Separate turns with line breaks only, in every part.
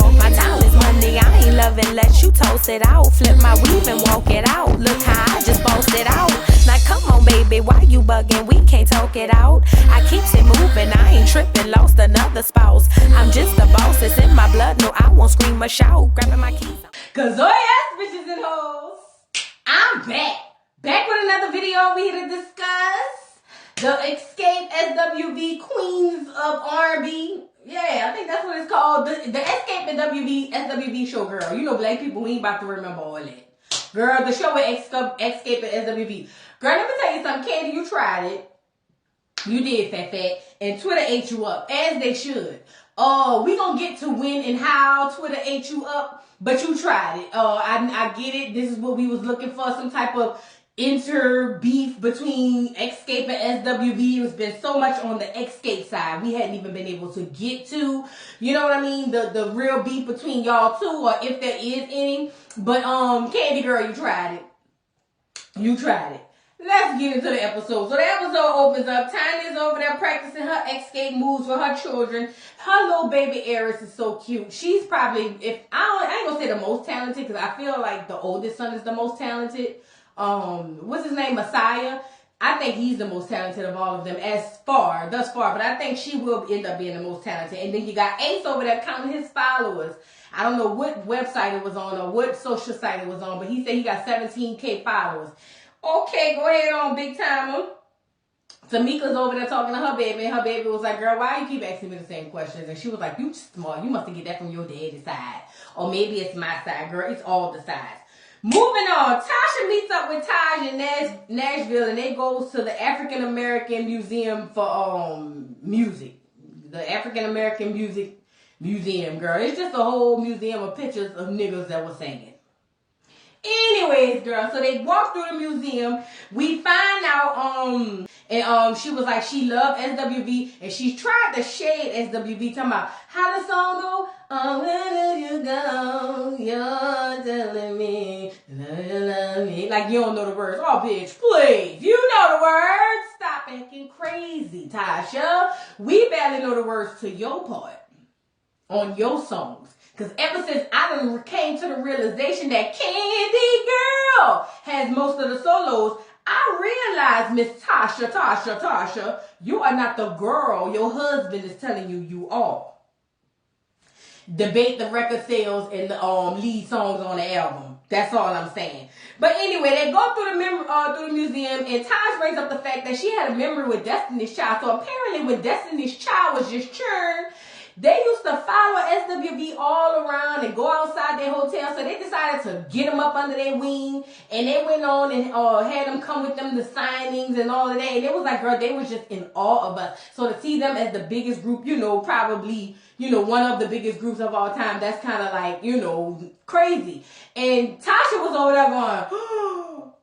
walk. My time is money, I ain't loving, let you toast it out. Flip my weave and walk it out. Look how I just bossed it out. Now come on, baby, why you bugging? We can't talk it out. I keeps it moving, I ain't tripping, lost another spouse. I'm just a boss, it's in my blood, no, I won't scream or shout. Grabbing my keys.
Cause oh yes, bitches and hoes, I'm back. Back with another video we here to discuss the Xscape SWV Queens of R&B. Yeah, I think that's what it's called. The Xscape and SWV show, girl. You know black people, we ain't about to remember all that. Girl, the show with Xscape and SWV. Girl, let me tell you something, Candy, you tried it. You did, Fat. And Twitter ate you up, as they should. We gonna get to when and how Twitter ate you up, but you tried it. I get it. This is what we was looking for, some type of beef between Xscape and SWV. It's been so much on the Xscape side we hadn't even been able to get to. You know what I mean? The real beef between y'all two, or if there is any. But Candy girl, you tried it. You tried it. Let's get into the episode. So the episode opens up. Tiny's over there practicing her Xscape moves with her children. Her little baby Eris is so cute. She's probably, I ain't gonna say the most talented, because I feel like the oldest son is the most talented. What's his name? Messiah. I think he's the most talented of all of them thus far. But I think she will end up being the most talented. And then you got Ace over there counting his followers. I don't know what website it was on or what social site it was on, but he said he got 17K followers. Okay, go ahead on, big timer. Tamika's over there talking to her baby, and her baby was like, girl, why you keep asking me the same questions? And she was like, you smart. You must have get that from your daddy's side. Or maybe it's my side, girl. It's all the sides. Moving on, Tasha meets up with Taj in Nashville, and they go to the African American Museum for music. The African American Music Museum, girl. It's just a whole museum of pictures of niggas that were singing. Anyways, girl, so they walk through the museum. We find out, and she was like, she loved SWV, and she tried to shade SWV, talking about how the song go. Oh, where did you go? You're telling me, love me. Like, you don't know the words. Oh, bitch, please. You know the words. Stop acting crazy, Tasha. We barely know the words to your part on your songs. Because ever since I done came to the realization that Candy Girl has most of the solos, I realized, Miss Tasha, you are not the girl your husband is telling you are. Debate the record sales and the lead songs on the album. That's all I'm saying. But anyway, they go through the museum, and Taj brings up the fact that she had a memory with Destiny's Child. So apparently when Destiny's Child was just churned, they used to follow SWV all around and go outside their hotel. So they decided to get them up under their wing. And they went on and had them come with them to signings and all of that. And it was like, girl, they was just in awe of us. So to see them as the biggest group, probably, one of the biggest groups of all time, that's kind of like, crazy. And Tasha was over there going, oh,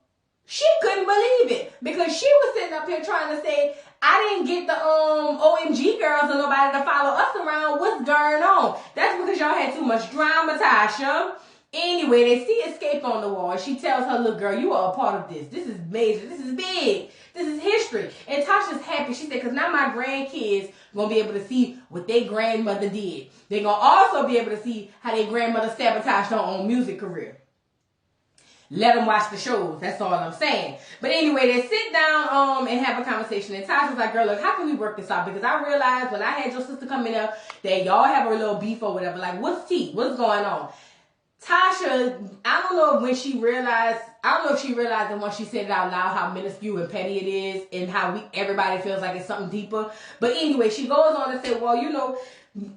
she couldn't believe it. Because she was sitting up here trying to say, I didn't get the OMG girls or nobody to follow us around. What's going on? That's because y'all had too much drama, Tasha. Anyway, they see Xscape on the wall. She tells her, look, girl, you are a part of this. This is major. This is big. This is history. And Tasha's happy. She said, because now my grandkids going to be able to see what their grandmother did. They're going to also be able to see how their grandmother sabotaged her own music career. Let them watch the shows. That's all I'm saying. But anyway, they sit down and have a conversation. And Tasha's like, girl, look, how can we work this out? Because I realized when I had your sister come in there that y'all have a little beef or whatever. Like, what's tea? What's going on? Tasha, I don't know if she realized that once she said it out loud how minuscule and petty it is and how everybody feels like it's something deeper. But anyway, she goes on to say, well,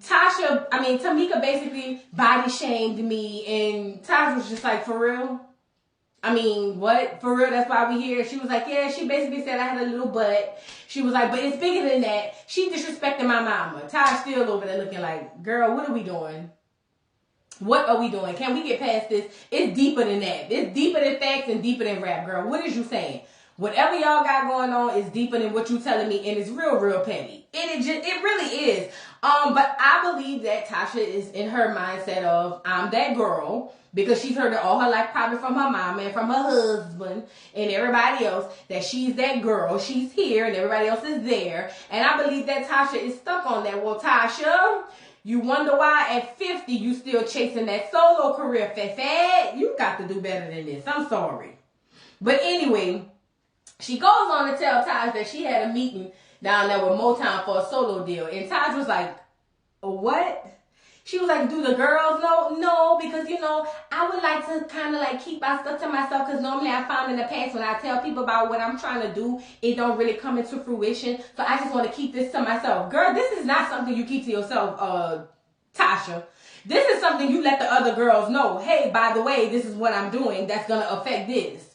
Tamika basically body shamed me, and Tasha was just like, for real? I mean, what? For real, that's why we here. She was like, yeah, she basically said I had a little butt. She was like, but it's bigger than that. She disrespected my mama. Ty's still over there looking like, girl, what are we doing? What are we doing? Can we get past this? It's deeper than that. It's deeper than facts and deeper than rap, girl. What is you saying? Whatever y'all got going on is deeper than what you telling me, and it's real petty. It really is. But I believe that Tasha is in her mindset of, I'm that girl, because she's heard it all her life, probably from her mom and from her husband and everybody else, that she's that girl. She's here and everybody else is there. And I believe that Tasha is stuck on that. Well, Tasha, You wonder why at 50 you still chasing that solo career, Fad. You got to do better than this. I'm sorry. But anyway, she goes on to tell Taj that she had a meeting down there with Motown for a solo deal. And Taj was like, what? She was like, do the girls know? No, because, you know, I would like to kind of like keep my stuff to myself, because normally I found in the past when I tell people about what I'm trying to do, it don't really come into fruition. So I just want to keep this to myself. Girl, this is not something you keep to yourself, Tasha. This is something you let the other girls know. Hey, by the way, this is what I'm doing that's going to affect this.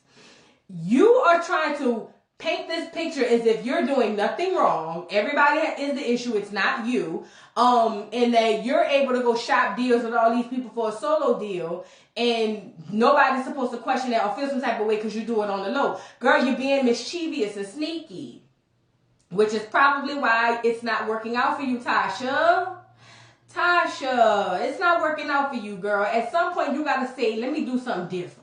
You are trying to paint this picture as if you're doing nothing wrong. Everybody is the issue. It's not you. And that you're able to go shop deals with all these people for a solo deal, and nobody's supposed to question that or feel some type of way because you do it on the low. Girl, you're being mischievous and sneaky, which is probably why it's not working out for you, Tasha. Tasha, it's not working out for you, girl. At some point, you got to say, let me do something different.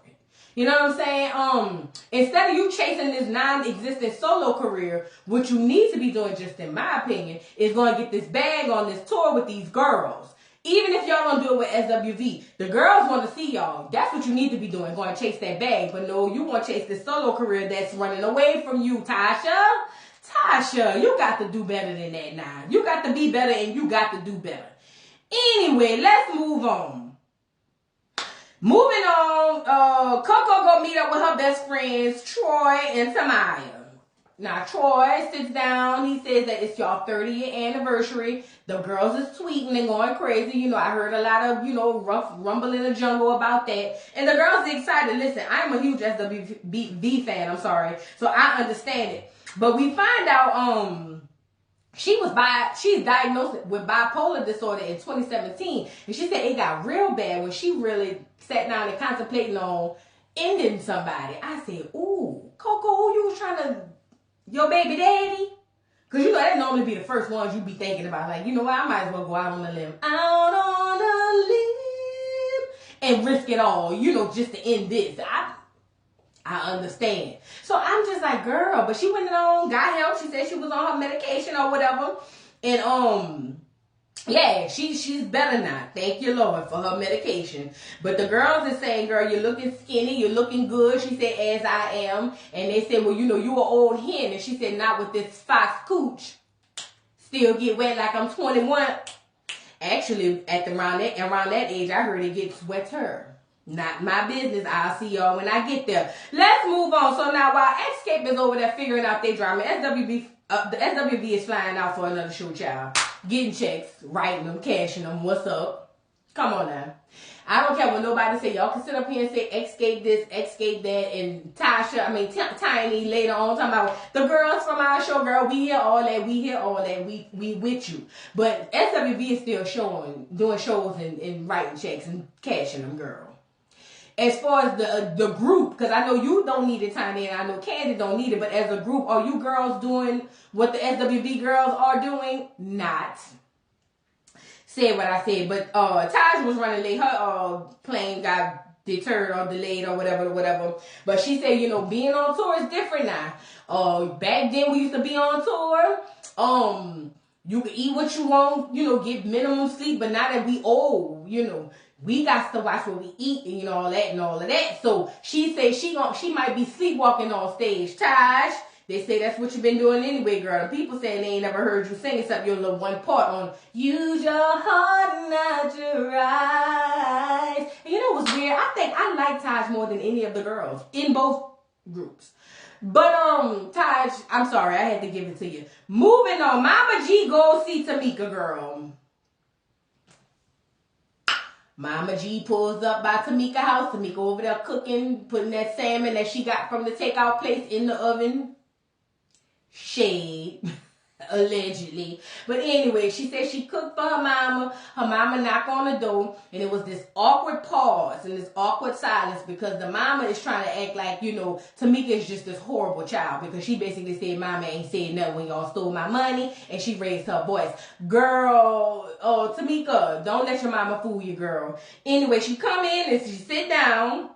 You know what I'm saying? Instead of you chasing this non-existent solo career, what you need to be doing, just in my opinion, is going to get this bag on this tour with these girls. Even if y'all don't do it with SWV, the girls want to see y'all. That's what you need to be doing, going to chase that bag. But no, you want to chase this solo career that's running away from you, Tasha. Tasha, you got to do better than that now. You got to be better, and you got to do better. Anyway, let's move on. Moving on, Coco go meet up with her best friends, Troy and Tamaya. Now, Troy sits down. He says that it's y'all 30th anniversary. The girls is tweeting and going crazy. You know, I heard a lot of, you know, rough rumble in the jungle about that. And the girls are excited. Listen, I'm a huge SWV fan. I'm sorry. So I understand it. But we find out, she's diagnosed with bipolar disorder in 2017. And she said it got real bad when she really sat down and contemplating on ending somebody. I said, ooh, Coco, who you was trying to, your baby daddy? Because you know that normally be the first ones you be thinking about. Like, you know what, I might as well go out on a limb. Out on a limb. And risk it all, you know, just to end this. I understand. So I'm just like, girl, but she went on, got help. She said she was on her medication or whatever. And yeah, she's better now. Thank you, Lord, for her medication. But the girls are saying, girl, you're looking skinny, you're looking good. She said, as I am. And they said, well, you know, you an old hen. And she said, not with this fox cooch. Still get wet like I'm 21. Actually, around that age, I heard it gets wetter. Not my business. I'll see y'all when I get there. Let's move on. So now while Xscape is over there figuring out their drama, the SWV is flying out for another show, child. Getting checks, writing them, cashing them. What's up? Come on now. I don't care what nobody say. Y'all can sit up here and say Xscape this, Xscape that, and Tiny later on talking about the girls from our show, girl. We hear all that. We hear all that. We with you. But SWV is still doing shows and writing checks and cashing them, girl. As far as the group, because I know you don't need it, Tiny, and I know Candy don't need it, but as a group, are you girls doing what the SWV girls are doing? Not. Said what I said, but Taj was running late. Her plane got deterred or delayed or whatever. But she said, you know, being on tour is different now. Back then we used to be on tour. You can eat what you want, you know, get minimum sleep, but now that we old, you know, we got to watch what we eat and, you know, all of that. So she said she might be sleepwalking on stage. Taj, they say that's what you've been doing anyway, girl. The people saying they ain't never heard you sing except your little one part on Use Your Heart, Not Your Eyes. And you know what's weird? I think I like Taj more than any of the girls in both groups. But Taj, I'm sorry, I had to give it to you. Moving on, Mama G go see Tamika, girl. Mama G pulls up by Tamika's house. Tamika over there cooking, putting that salmon that she got from the takeout place in the oven. Shade. Allegedly. But anyway, she said she cooked for her mama. Her mama knocked on the door, and it was this awkward pause and this awkward silence because the mama is trying to act like, you know, Tamika is just this horrible child because she basically said, mama ain't said nothing when y'all stole my money, and she raised her voice. Girl, Tamika, don't let your mama fool you, girl. Anyway, she come in and she sit down.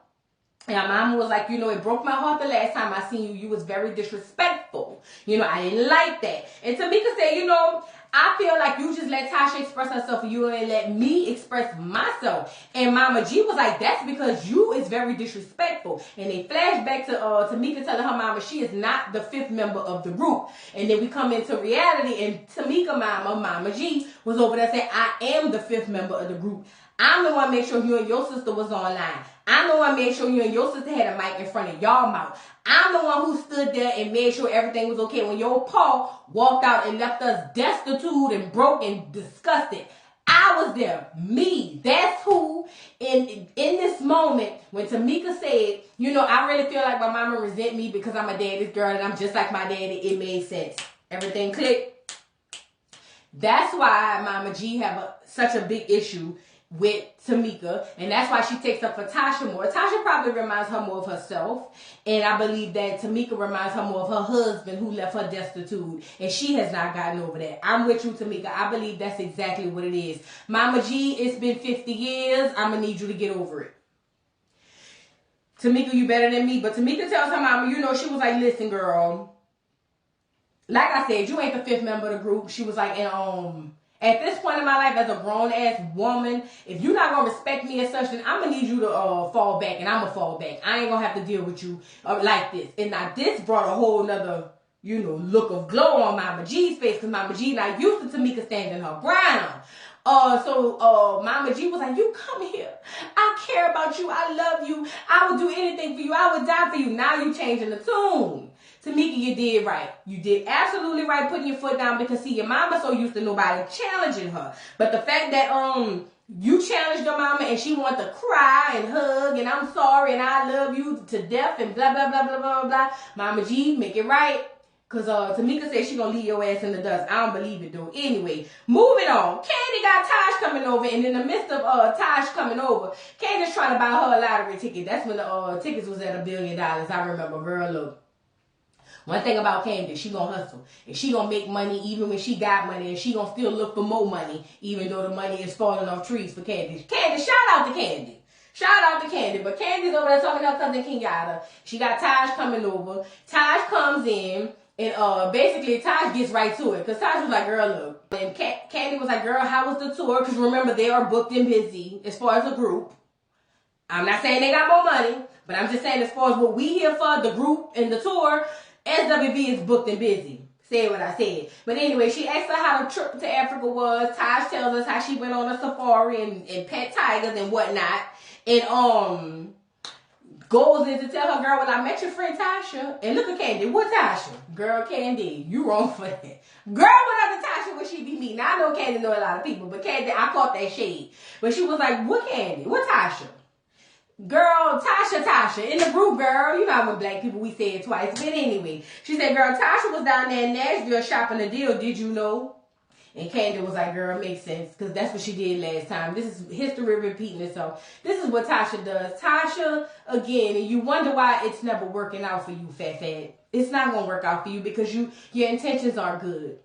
And my mama was like, you know, it broke my heart the last time I seen you. You was very disrespectful. You know, I didn't like that. And Tamika said, you know, I feel like you just let Tasha express herself and you ain't let me express myself. And Mama G was like, that's because you is very disrespectful. And they flash back to Tamika telling her mama she is not the 5th member of the group. And then we come into reality and Tamika Mama G, was over there saying, I am the 5th member of the group. I'm the one made sure you and your sister was online. I'm the one made sure you and your sister had a mic in front of y'all mouth. I'm the one who stood there and made sure everything was okay when your Paul walked out and left us destitute and broke and disgusted. I was there. Me. That's who. In this moment, when Tamika said, you know, I really feel like my mama resent me because I'm a daddy's girl and I'm just like my daddy, it made sense. Everything clicked. That's why Mama G have such a big issue with Tamika, and that's why she takes up for Tasha more. Tasha probably reminds her more of herself, and I believe that Tamika reminds her more of her husband who left her destitute, and she has not gotten over that. I'm with you, Tamika. I believe that's exactly what it is. Mama G, it's been 50 years. I'm gonna need you to get over it. Tamika, you better than me, but Tamika tells her mama, you know, she was like, listen, girl, like I said, you ain't the 5th member of the group. She was like, and at this point in my life, as a grown-ass woman, if you're not going to respect me as such, then I'm going to need you to fall back, and I'm going to fall back. I ain't going to have to deal with you like this. And now this brought a whole nother, you know, look of glow on Mama G's face, because Mama G not used to Tamika standing her ground. So Mama G was like, you come here. I care about you. I love you. I would do anything for you. I would die for you. Now you changing the tune. Tamika, you did right. You did absolutely right putting your foot down because, see, your mama so used to nobody challenging her. But the fact that you challenged your mama and she wanted to cry and hug and I'm sorry and I love you to death and blah, blah, blah, blah, blah, blah. Mama G, make it right. Because Tamika said she going to leave your ass in the dust. I don't believe it, though. Anyway, moving on. Candy got Taj coming over. And in the midst of Taj coming over, Candy's trying to buy her a lottery ticket. That's when the tickets was at $1 billion. I remember, girl, look. One thing about Candy, she gonna hustle. And she gonna make money even when she got money. And she gonna still look for more money, even though the money is falling off trees for Candy. Candy, shout out to Candy. Shout out to Candy. But Candy's over there talking to her cousin Kenyatta. She got Taj coming over. Taj comes in. And basically, Taj gets right to it. Because Taj was like, girl, look. And Candy was like, girl, how was the tour? Because remember, they are booked and busy as far as a group. I'm not saying they got more money. But I'm just saying as far as what we here for, the group and the tour, SWV is booked and busy. Say what I said. But anyway, she asked her how the trip to Africa was. Taj tells us how she went on a safari and pet tigers and whatnot. And goes in to tell her, girl, well, I met your friend Tasha. And look at Candy. What Tasha? Girl, Candy, you wrong for that. Girl, what other Tasha would she be meeting? I know Candy know a lot of people, but Candy, I caught that shade. But she was like, what Candy? What Tasha? Girl, Tasha, in the group, girl. You know when black people, we say it twice. But anyway, she said, girl, Tasha was down there in Nashville shopping a deal. Did you know? And Candy was like, girl, makes sense. Because that's what she did last time. This is history repeating itself. This is what Tasha does. Tasha, again, and you wonder why it's never working out for you, fat. It's not going to work out for you because your intentions are good.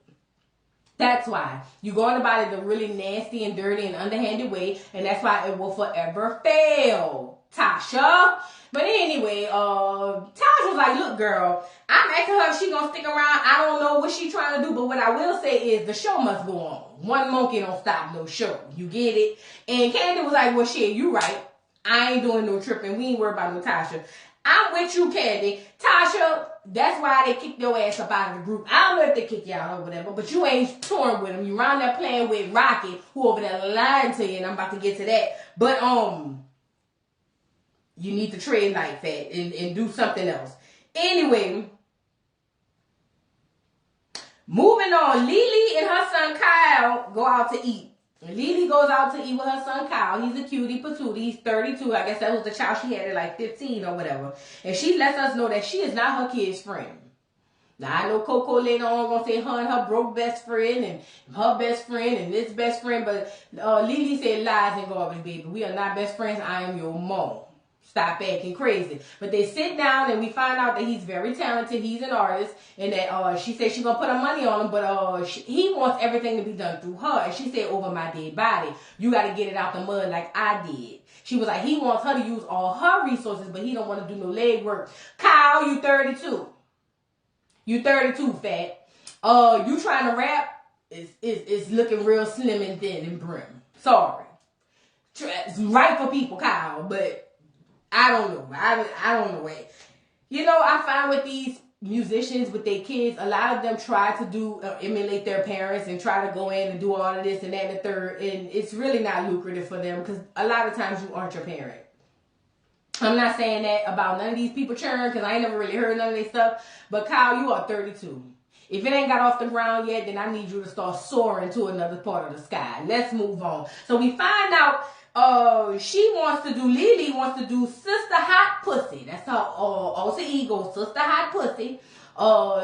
That's why. You're going about it the really nasty and dirty and underhanded way. And that's why it will forever fail. Tasha. But anyway, Tasha was like, look, girl, I'm asking her if she gonna stick around. I don't know what she trying to do, but what I will say is the show must go on. One monkey don't stop no show. You get it? And Candy was like, well, shit, you right. I ain't doing no tripping. We ain't worried about no Tasha. I'm with you, Candy. Tasha, that's why they kicked your ass up out of the group. I don't know if they kicked you out or whatever, but you ain't touring with them. You around there playing with Rocky, who over there lying to you, and I'm about to get to that. But, you need to tread light, fat, and do something else. Anyway, moving on. Lily and her son Kyle go out to eat. Lily goes out to eat with her son Kyle. He's a cutie patootie. He's 32. I guess that was the child she had at like 15 or whatever. And she lets us know that she is not her kid's friend. Now, I know Coco later on going to say her and her broke best friend and her best friend and this best friend. But Lily said lies and garbage, baby. We are not best friends. I am your mom. Stop acting crazy. But they sit down and we find out that he's very talented. He's an artist. And that she said she's going to put her money on him. But he wants everything to be done through her. And she said, over my dead body. You got to get it out the mud like I did. She was like, he wants her to use all her resources, but he don't want to do no leg work. Kyle, you 32. You 32, fat. You trying to rap? is looking real slim and thin and brim. Sorry. It's right for people, Kyle, but I don't know. I don't know it. You know, I find with these musicians, with their kids, a lot of them try to emulate their parents and try to go in and do all of this and that and the third, and it's really not lucrative for them because a lot of times you aren't your parent. I'm not saying that about none of these people churn because I ain't never really heard none of their stuff, but Kyle, you are 32. If it ain't got off the ground yet, then I need you to start soaring to another part of the sky. Let's move on. So we find out Lily wants to do Sister Hot Pussy. That's her alter ego, Sister Hot Pussy.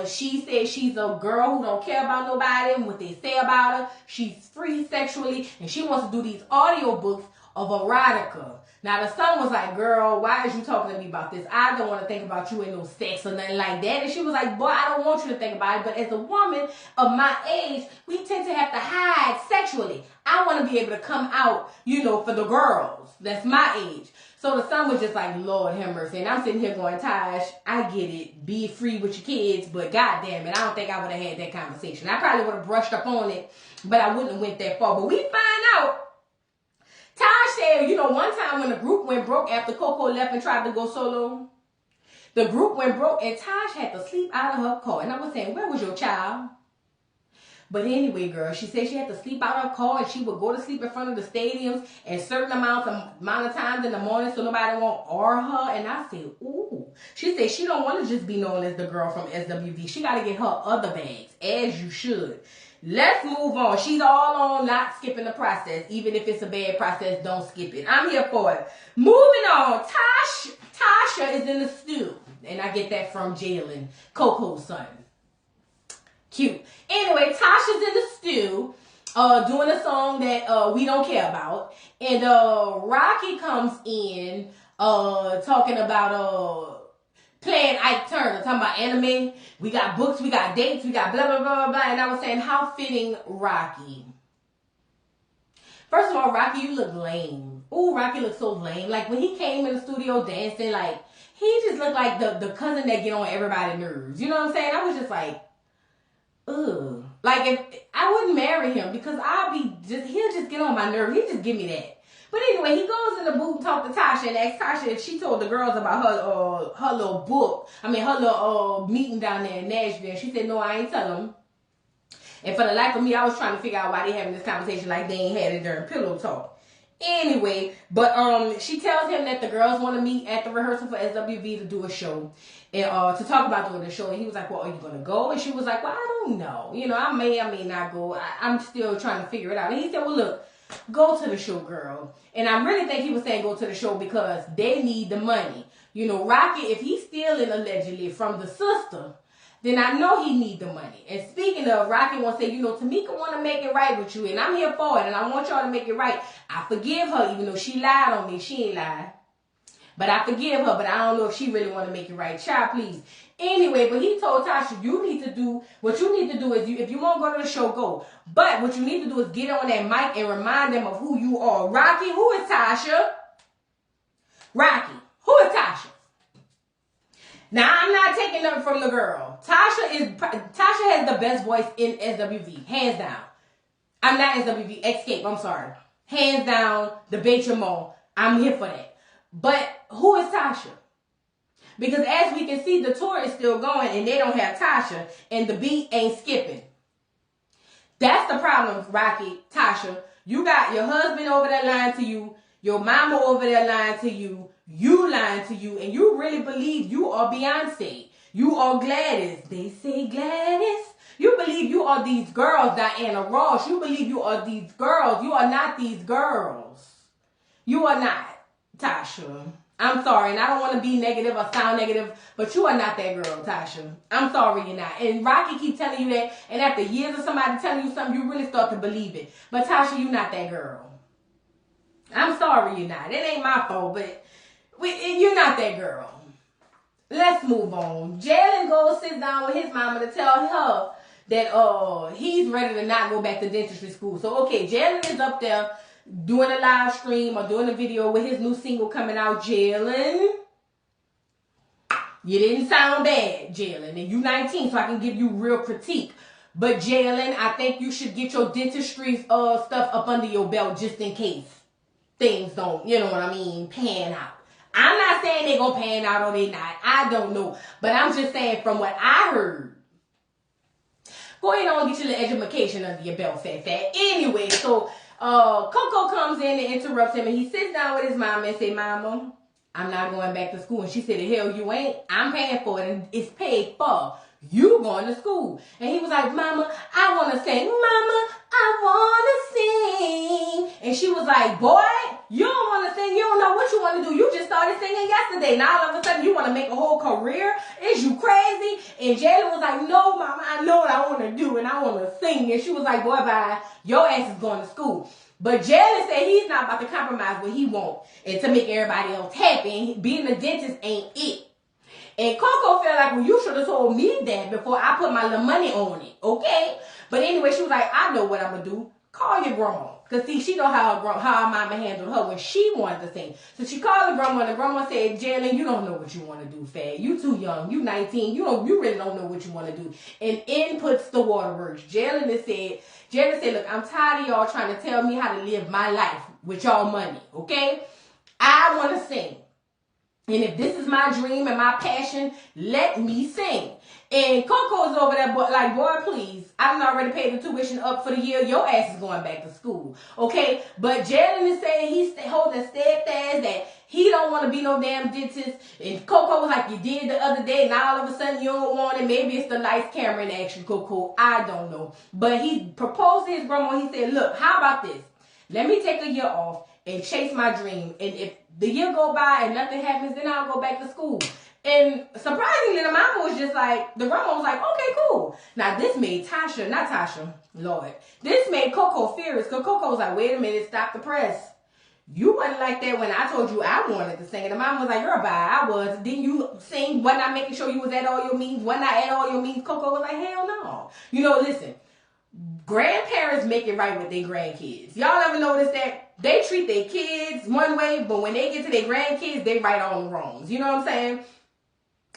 She says she's a girl who don't care about nobody and what they say about her. She's free sexually, and she wants to do these audiobooks of erotica. Now, the son was like, girl, why is you talking to me about this? I don't want to think about you in no sex or nothing like that. And she was like, boy, I don't want you to think about it. But as a woman of my age, we tend to have to hide sexually. I want to be able to come out, you know, for the girls. That's my age. So the son was just like, Lord have mercy. And I'm sitting here going, Taj, I get it. Be free with your kids. But goddamn it, I don't think I would have had that conversation. I probably would have brushed up on it, but I wouldn't have went that far. But we find out Taj said, you know, one time when the group went broke after Coco left and tried to go solo, the group went broke and Taj had to sleep out of her car. And I was saying, where was your child? But anyway, girl, she said she had to sleep out of her car and she would go to sleep in front of the stadiums at certain amount of times in the morning so nobody won't R her. And I said, ooh. She said she don't want to just be known as the girl from SWV. She got to get her other bags, as you should. Let's move on. She's all on not skipping the process. Even if it's a bad process, don't skip it. I'm here for it. Moving on. Tasha is in the stew. And I get that from Jalen, Coco's son. Cute. Anyway, Tasha's in the stew, doing a song that we don't care about. And Rocky comes in talking about playing Ike Turner, talking about anime. We got books, we got dates, we got blah, blah, blah, blah, blah. And I was saying, how fitting Rocky. First of all, Rocky, you look lame. Ooh, Rocky looks so lame. Like, when he came in the studio dancing, like, he just looked like the cousin that get on everybody's nerves. You know what I'm saying? I was just like, ugh. Like, if I wouldn't marry him because he'll just get on my nerves. He'll just give me that. But anyway, he goes in the booth and talks to Tasha and asks Tasha if she told the girls about her little book. I mean, her little meeting down there in Nashville. She said, no, I ain't tell them. And for the life of me, I was trying to figure out why they having this conversation like they ain't had it during pillow talk. Anyway, but she tells him that the girls want to meet at the rehearsal for SWV to do a show. And to talk about doing the show. And he was like, well, are you going to go? And she was like, well, I don't know. You know, I may not go. I'm still trying to figure it out. And he said, well, look. Go to the show, girl. And I really think he was saying go to the show because they need the money. You know, Rocky, if he's stealing allegedly from the sister, then I know he need the money. And speaking of, Rocky wants to say, you know, Tamika want to make it right with you. And I'm here for it. And I want y'all to make it right. I forgive her, even though she lied on me. She ain't lied. But I forgive her. But I don't know if she really want to make it right. Child, please. Anyway, but he told Tasha, what you need to do is, if you want to go to the show, go. But what you need to do is get on that mic and remind them of who you are. Rocky, who is Tasha? Rocky, who is Tasha? Now, I'm not taking nothing from the girl. Tasha has the best voice in SWV, hands down. I'm not SWV, Xscape, I'm sorry. Hands down, debate your mom. I'm here for that. But who is Tasha? Because as we can see, the tour is still going and they don't have Tasha and the beat ain't skipping. That's the problem, Rocky, Tasha. You got your husband over there lying to you, your mama over there lying to you, you lying to you, and you really believe you are Beyonce. You are Gladys. They say Gladys. You believe you are these girls, Diana Ross. You believe you are these girls. You are not these girls. You are not, Tasha. I'm sorry, and I don't want to be negative or sound negative, but you are not that girl, Tasha. I'm sorry you're not. And Rocky keep telling you that, and after years of somebody telling you something, you really start to believe it. But Tasha, you're not that girl. I'm sorry you're not. It ain't my fault, but you're not that girl. Let's move on. Jalen goes sit down with his mama to tell her that he's ready to not go back to dentistry school. So, okay, Jalen is up there doing a live stream or doing a video with his new single coming out. Jalen, you didn't sound bad, Jalen. And you 19, so I can give you real critique. But Jalen, I think you should get your dentistry stuff up under your belt just in case things don't, you know what I mean, pan out. I'm not saying they're going to pan out or they not. I don't know. But I'm just saying from what I heard. Go ahead on and get your little education under your belt, fat. Anyway, so Coco comes in and interrupts him, and he sits down with his mama and say, Mama, I'm not going back to school. And she said, the hell you ain't. I'm paying for it, and it's paid for. You going to school. And he was like, Mama, I want to sing. Mama, I want to sing. And she was like, boy, you don't want to sing. You don't know what you want to do. You just started singing yesterday. Now all of a sudden you want to make a whole career? Is you crazy? And Jalen was like, no, Mama, I know what I want to do, and I want to sing. And she was like, boy, bye. Your ass is going to school. But Jalen said he's not about to compromise what he wants and to make everybody else happy. And being a dentist ain't it. And Coco felt like, well, you should have told me that before I put my little money on it, okay? But anyway, she was like, I know what I'm going to do. Call your grandma. Because, see, she know how her mama handled her when she wanted to sing. So she called the grandma, and the grandma said, Jalen, you don't know what you want to do, fat. You too young. You 19. You really don't know what you want to do. And in puts the waterworks. Jalen said, look, I'm tired of y'all trying to tell me how to live my life with y'all money, okay? I want to sing. And if this is my dream and my passion, let me sing. And Coco's over there like, boy, please. I've already paid the tuition up for the year. Your ass is going back to school. Okay? But Jalen is saying he's holding steadfast that he don't want to be no damn dentist. And Coco was like, you did the other day. Now all of a sudden you don't want it. Maybe it's the lights, camera, and action, Coco. I don't know. But he proposed to his grandma. He said, look, how about this? Let me take a year off and chase my dream. And if the year go by and nothing happens, then I'll go back to school. And surprisingly, the grandma was like, okay, cool. Now, this made this made Coco furious, because Coco was like, wait a minute, stop the press. You wasn't like that when I told you I wanted to sing. And the mom was like, girl, bye, I was. Didn't you sing? Wasn't I making sure you was at all your meetings? Wasn't I at all your meetings? Coco was like, hell no. You know, listen, grandparents make it right with their grandkids. Y'all ever notice that? They treat their kids one way, but when they get to their grandkids, they right all the wrongs. You know what I'm saying?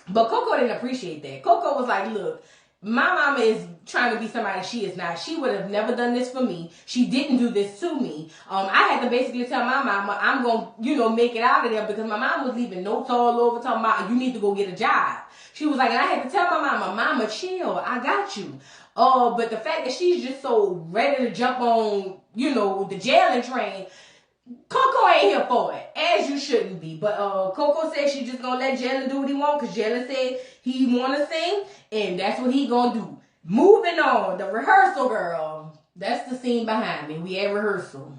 But Coco didn't appreciate that. Coco was like, look, my mama is trying to be somebody she is not. She would have never done this for me. She didn't do this to me. I had to basically tell my mama, I'm going to, make it out of there, because my mom was leaving notes all over talking about, you need to go get a job. She was like, and I had to tell my mama, chill, I got you. But the fact that she's just so ready to jump on, the Jalen train, Coco ain't here for it, as you shouldn't be. But Coco said she just gonna let Jalen do what he want, because Jalen said he wanna sing, and that's what he gonna do. Moving on, the rehearsal, girl. That's the scene behind me. We at rehearsal.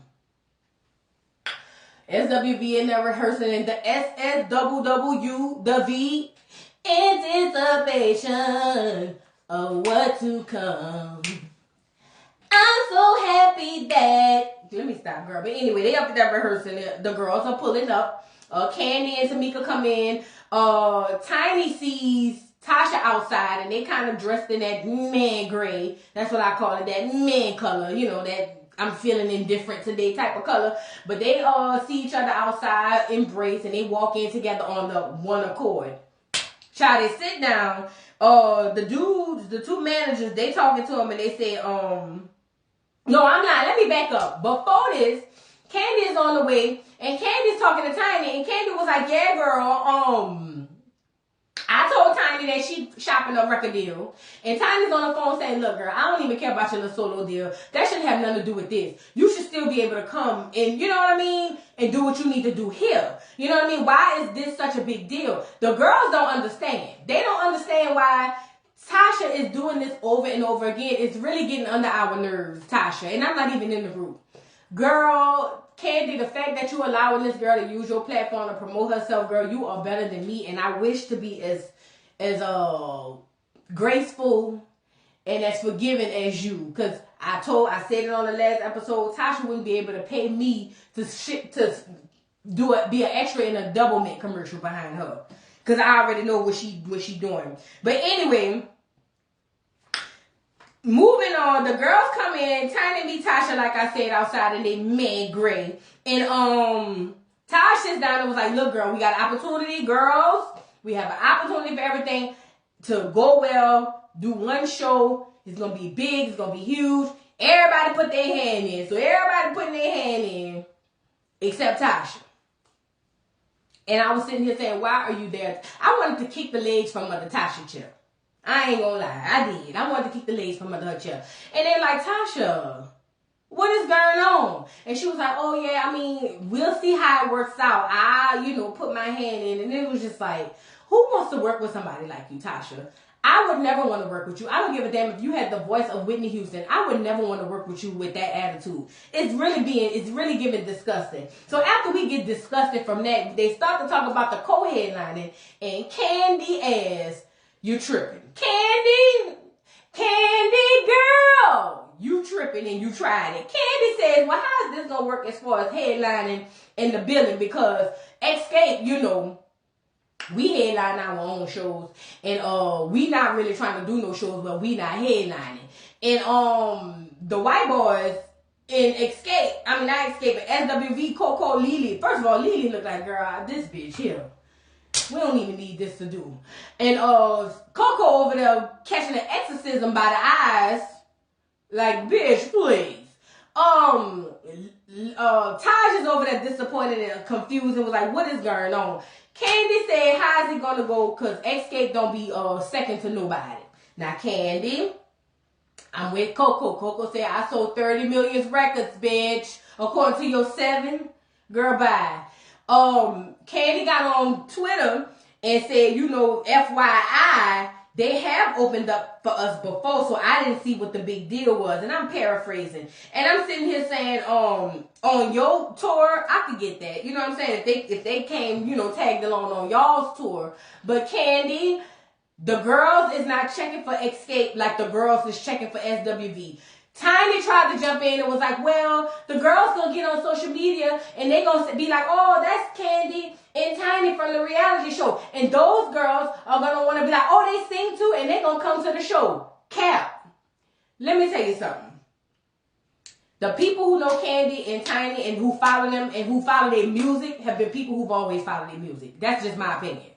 SWV in there rehearsing, and the SSWW, the V, anticipation of what to come. I'm so happy that... Let me stop, girl. But anyway, they up there rehearsing. The girls are pulling up. Candy and Tamika come in. Tiny sees Tasha outside, and they kind of dressed in that man gray. That's what I call it, that man color. That I'm feeling indifferent today type of color. But they see each other outside, embrace, and they walk in together on the one accord. Child, they sit down. The dudes, the two managers, they talking to him, and they say, no, I'm not. Let me back up. Before this, Candy is on the way, and Candy's talking to Tiny, and Candy was like, yeah, girl, I told Tiny that she shopping a record deal, and Tiny's on the phone saying, look, girl, I don't even care about your little solo deal. That shouldn't have nothing to do with this. You should still be able to come and, you know what I mean, and do what you need to do here. You know what I mean? Why is this such a big deal? The girls don't understand. They don't understand why Tasha is doing this over and over again. It's really getting under our nerves, Tasha. And I'm not even in the group. Girl, Candy, the fact that you allowing this girl to use your platform to promote herself, girl, you are better than me. And I wish to be as graceful and as forgiving as you. Because I said it on the last episode, Tasha wouldn't be able to pay me to be an extra in a Double Mint commercial behind her. Because I already know what she doing. But anyway, moving on, the girls come in, Tiny meet Tasha, like I said, outside, and they man gray. And Tasha sits down and was like, look, girl, we got an opportunity, girls. We have an opportunity for everything to go well, do one show, It's going to be big. It's going to be huge. Everybody put their hand in. So everybody putting their hand in except Tasha. And I was sitting here saying, why are you there? I wanted to kick the legs from under Tasha's chair. I ain't gonna lie. I did. I wanted to kick the legs from under her chair. And they're like, Tasha, what is going on? And she was like, oh yeah, I mean, we'll see how it works out. I, put my hand in. And it was just like, who wants to work with somebody like you, Tasha? I would never want to work with you. I don't give a damn if you had the voice of Whitney Houston. I would never want to work with you with that attitude. It's really giving disgusting. So after we get disgusted from that, they start to talk about the co-headlining and Candy ass, you tripping. Candy girl, you tripping and you tried it. Candy says, well, how is this going to work as far as headlining in the building? Because Xscape, we headline our own shows, and we not really trying to do no shows, but we not headlining. And the white boys in Xscape, not Xscape, but SWV, Coco, Lily. First of all, Lily look like, girl, this bitch here. We don't even need this to do. And Coco over there catching an exorcism by the eyes, like, bitch, please. Taj is over there disappointed and confused and was like, what is going on? Candy said, how is it gonna go? Cause Xscape don't be second to nobody. Now Candy, I'm with Coco. Coco said, I sold 30 million records, bitch. According to your 7, girl, bye. Candy got on Twitter and said, FYI, they have opened up for us before, so I didn't see what the big deal was. And I'm paraphrasing. And I'm sitting here saying, on your tour, I could get that. You know what I'm saying? If they came, tagged along on y'all's tour. But Candy, the girls is not checking for Xscape like the girls is checking for SWV. Tiny tried to jump in and was like, well, the girls gonna get on social media and they gonna be like, oh, that's Candy and Tiny from the reality show. And those girls are gonna wanna be like, oh, they sing too, and they gonna come to the show. Cap. Let me tell you something. The people who know Candy and Tiny and who follow them and who follow their music have been people who've always followed their music. That's just my opinion.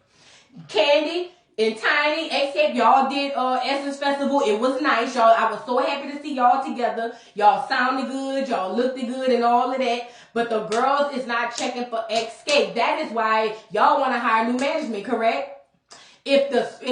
Candy and Tiny, Xscape, y'all did Essence Festival. It was nice, y'all. I was so happy to see y'all together. Y'all sounded good. Y'all looked good and all of that. But the girls is not checking for Xscape. That is why y'all want to hire new management, correct? If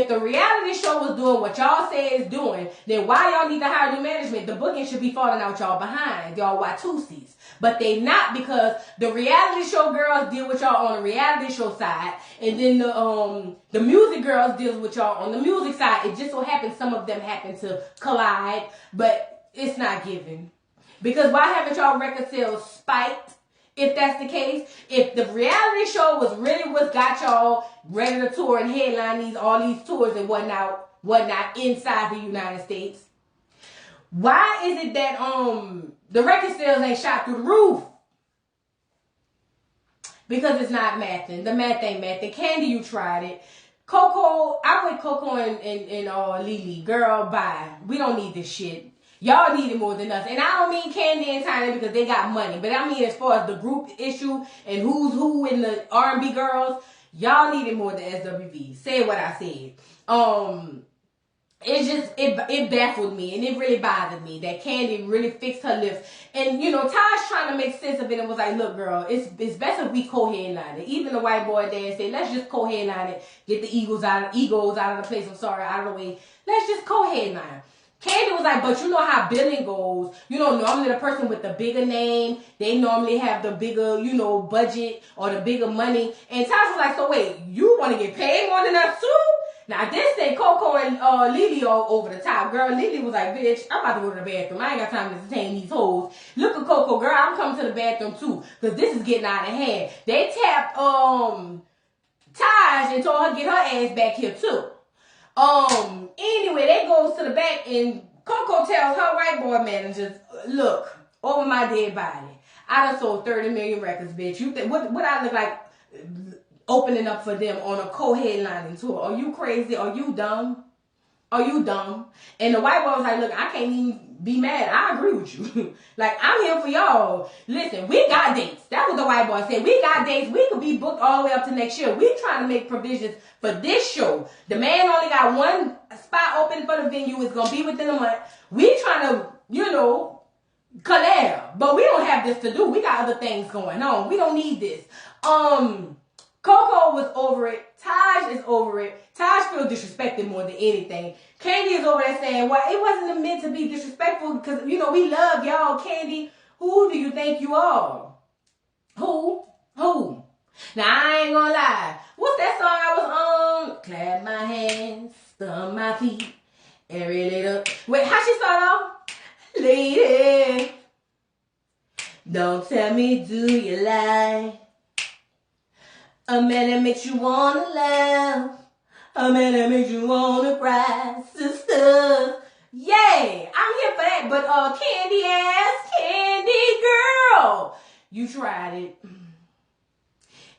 the reality show was doing what y'all say it's doing, then why y'all need to hire new management? The booking should be falling out y'all behind, y'all Watusis. But they not, because the reality show girls deal with y'all on the reality show side, and then the music girls deals with y'all on the music side. It just so happens some of them happen to collide, but it's not given. Because why haven't y'all record sales spiked? If that's the case, if the reality show was really what got y'all ready to tour and headline all these tours and whatnot inside the United States, why is it that the record sales ain't shot through the roof? Because it's not mathing. The math ain't mathing. Candy, you tried it. Coco, I'm with Coco and Lily. Girl, bye. We don't need this shit. Y'all need it more than us. And I don't mean Candy and Tiny because they got money. But I mean as far as the group issue and who's who in the R&B girls, y'all need it more than SWV. Say what I said. It baffled me and it really bothered me that Candy really fixed her lips. And Taj trying to make sense of it and was like, look girl, it's best if we co-headline it. Even the white boy dad said, let's just co-headline it, get the egos out of the place, out of the way. Let's just co-headline. Candy was like, but you know how billing goes. Normally the person with the bigger name, they normally have the bigger, budget or the bigger money. And Taj was like, so wait, you want to get paid more than us too? Now this said Coco and Lily all over the top. Girl, Lily was like, bitch, I'm about to go to the bathroom. I ain't got time to entertain these hoes. Look at Coco, girl, I'm coming to the bathroom too. Because this is getting out of hand. They tapped Taj and told her get her ass back here too. Anyway, they goes to the back and Coco tells her white boy managers, look, over my dead body, I done sold 30 million records, bitch. You think what I look like opening up for them on a co-headlining tour? Are you crazy? Are you dumb? are you dumb? And the white boy was like, look, I can't even be mad. I agree with you. Like, I'm here for y'all. Listen, we got dates. That was the white boy said. We got dates. We could be booked all the way up to next year. We're trying to make provisions for this show. The man only got one spot open for the venue. It's going to be within a month. We trying to, you know, collab. But we don't have this to do. We got other things going on. We don't need this. Coco was over it. Taj is over it. Taj feels disrespected more than anything. Candy is over there saying, well, it wasn't meant to be disrespectful because, you know, we love y'all, Candy. Who do you think you are? Who? Now, I ain't gonna lie. What's that song I was on? Clap my hands, stomp my feet, and really up. Wait, how she start off? Lady, don't tell me, do you lie? A man that makes you wanna laugh. A man that makes you wanna cry. Sister. Yay! I'm here for that. But Candy ass, Candy girl. You tried it.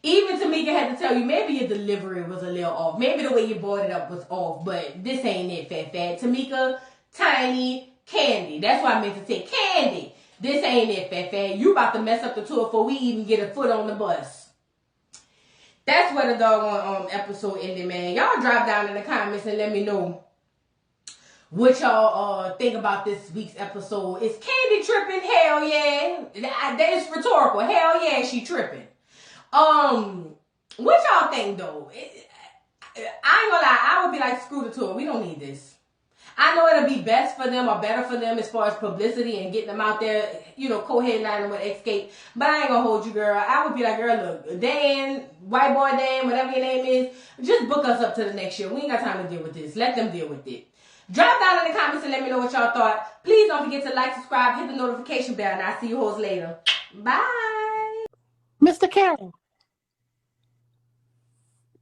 Even Tamika had to tell you, maybe your delivery was a little off. Maybe the way you brought it up was off. But this ain't it, Fat. Tamika, Tiny, Candy. That's why I meant to say Candy. This ain't it, Fat. You about to mess up the tour before we even get a foot on the bus. That's where the doggone episode ended, man. Y'all drop down in the comments and let me know what y'all think about this week's episode. Is Candy tripping? Hell yeah. That is rhetorical. Hell yeah, she tripping. What y'all think though? I ain't gonna lie. I would be like, screw the tour. We don't need this. I know it'll be best for them or better for them as far as publicity and getting them out there, you know, co-headlining with Xscape. But I ain't gonna hold you, girl. I would be like, girl, look, Dan, white boy Dan, whatever your name is, just book us up to the next year. We ain't got time to deal with this. Let them deal with it. Drop down in the comments and let me know what y'all thought. Please don't forget to like, subscribe, hit the notification bell, and I'll see you hoes later. Bye.
Mr. Carroll,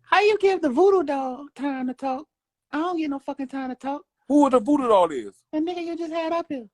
how you give the voodoo dog time to talk? I don't get no fucking time to talk.
Who the voodoo doll is?
The nigga you just had up here.